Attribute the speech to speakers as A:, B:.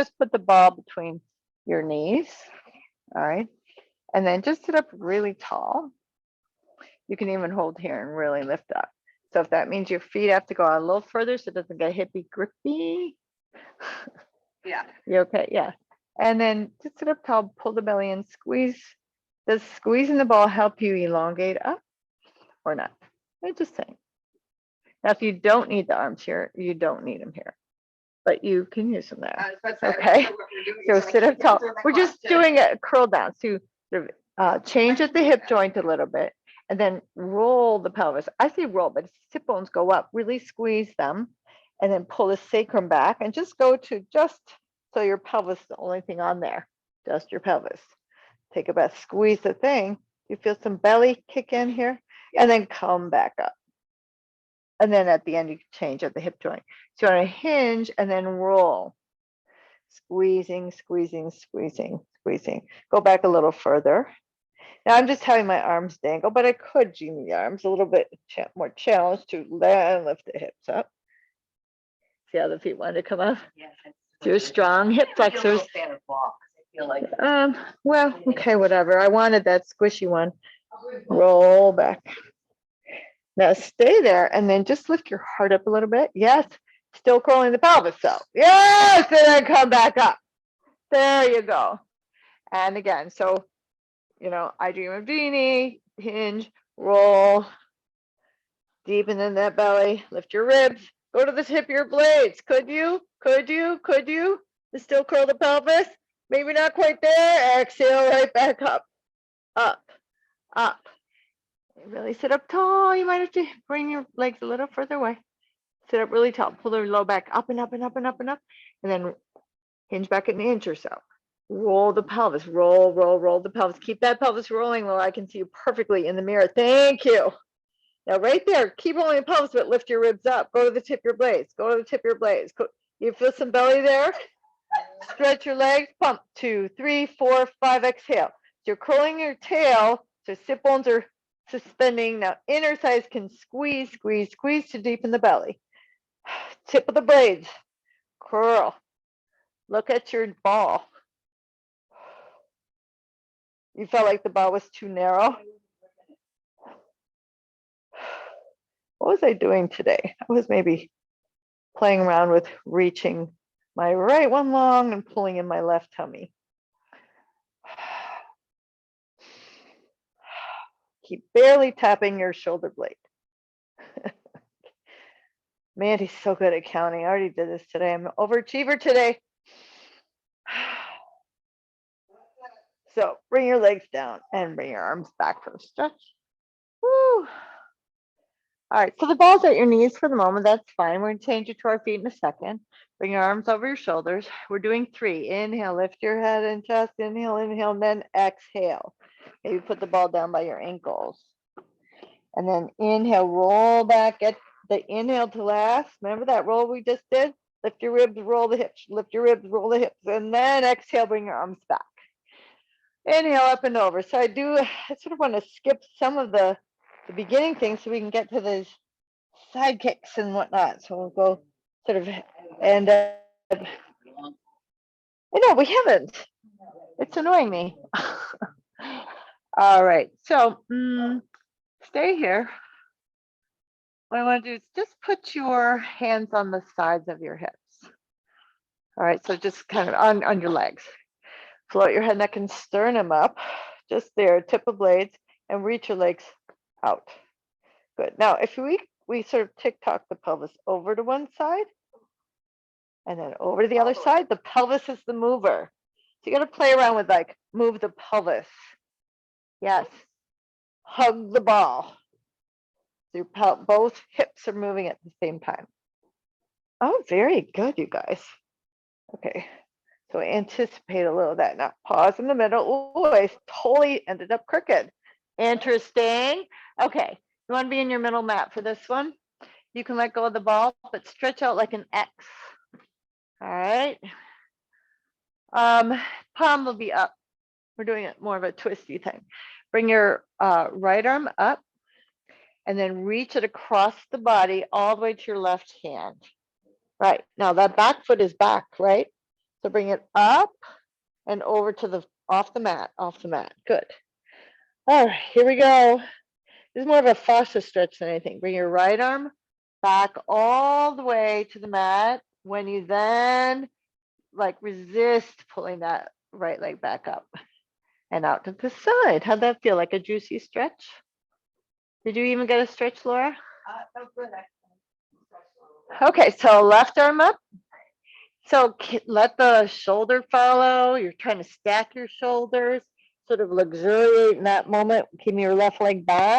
A: just put the ball between your knees. All right. And then just sit up really tall. You can even hold here and really lift up. So if that means your feet have to go out a little further so it doesn't get hippy grippy.
B: Yeah.
A: You okay? Yeah. And then just sit up tall, pull the belly in, squeeze. Does squeezing the ball help you elongate up or not? I'm just saying. Now, if you don't need the arms here, you don't need them here, but you can use them there. Okay. So sit up tall. We're just doing a curl down. So sort of change at the hip joint a little bit and then roll the pelvis. I say roll, but hip bones go up, really squeeze them and then pull the sacrum back and just go to just so your pelvis is the only thing on there, just your pelvis. Take a breath, squeeze the thing. You feel some belly kick in here and then come back up. And then at the end, you can change at the hip joint. So you want to hinge and then roll. Squeezing, squeezing, squeezing, squeezing. Go back a little further. Now I'm just having my arms dangle, but I could jimmy the arms a little bit more challenged to lift the hips up. See how the feet want to come up?
B: Yes.
A: Do strong hip flexors. Well, okay, whatever. I wanted that squishy one. Roll back. Now stay there and then just lift your heart up a little bit. Yes, still curling the pelvis though. Yes, and then come back up. There you go. And again, so, I dream of Jeannie, hinge, roll, deepen in that belly, lift your ribs, go to the tip of your blades. Could you? Still curl the pelvis? Maybe not quite there. Exhale right back up, up, up. Really sit up tall. You might have to bring your legs a little further away. Sit up really tall. Pull the low back up and up and up and up and up. And then hinge back an inch or so. Roll the pelvis. Roll, roll, roll the pelvis. Keep that pelvis rolling while I can see you perfectly in the mirror. Thank you. Now right there, keep rolling the pelvis, but lift your ribs up. Go to the tip of your blades. Go to the tip of your blades. You feel some belly there? Stretch your legs. Pump. 2, 3, 4, 5. Exhale. So you're curling your tail. So sit bones are suspending. Now inner thighs can squeeze, squeeze, squeeze to deepen the belly. Tip of the blades. Curl. Look at your ball. You felt like the ball was too narrow? What was I doing today? I was maybe playing around with reaching my right one long and pulling in my left tummy. Keep barely tapping your shoulder blade. Man, he's so good at counting. I already did this today. I'm an overachiever today. So bring your legs down and bring your arms back for the stretch. Woo. All right, so the ball's at your knees for the moment. That's fine. We're going to change it to our feet in a second. Bring your arms over your shoulders. We're doing 3. Inhale, lift your head and chest. Inhale, inhale, and then exhale. Maybe put the ball down by your ankles. And then inhale, roll back. Get the inhale to last. Remember that roll we just did? Lift your ribs, roll the hips. Lift your ribs, roll the hips. And then exhale, bring your arms back. Inhale, up and over. So I sort of want to skip some of the beginning things so we can get to those side kicks and whatnot. So we'll go sort of end up. No, we haven't. It's annoying me. All right, so stay here. What I want to do is just put your hands on the sides of your hips. All right, so just kind of on your legs. Float your head, neck, and sternum up. Just there, tip of blades, and reach your legs out. Good. Now, if we sort of tick-tock the pelvis over to one side and then over to the other side, the pelvis is the mover. So you got to play around with move the pelvis. Yes. Hug the ball. So both hips are moving at the same time. Oh, very good, you guys. Okay. So anticipate a little of that. Now pause in the middle. Oh, I totally ended up crooked. Interesting. Okay. You want to be in your middle mat for this one? You can let go of the ball, but stretch out like an X. All right. Palm will be up. We're doing it more of a twisty thing. Bring your right arm up and then reach it across the body all the way to your left hand. Right. Now that back foot is back, right? So bring it up and over to the, off the mat, good. All right, here we go. This is more of a fascia stretch than anything. Bring your right arm back all the way to the mat. When you then like resist pulling that right leg back up and out to the side. How'd that feel? Like a juicy stretch? Did you even get a stretch, Laura?
B: That was good. Actually.
A: Okay, so left arm up. So let the shoulder follow. You're trying to stack your shoulders, sort of luxuriate in that moment. Keep your left leg back.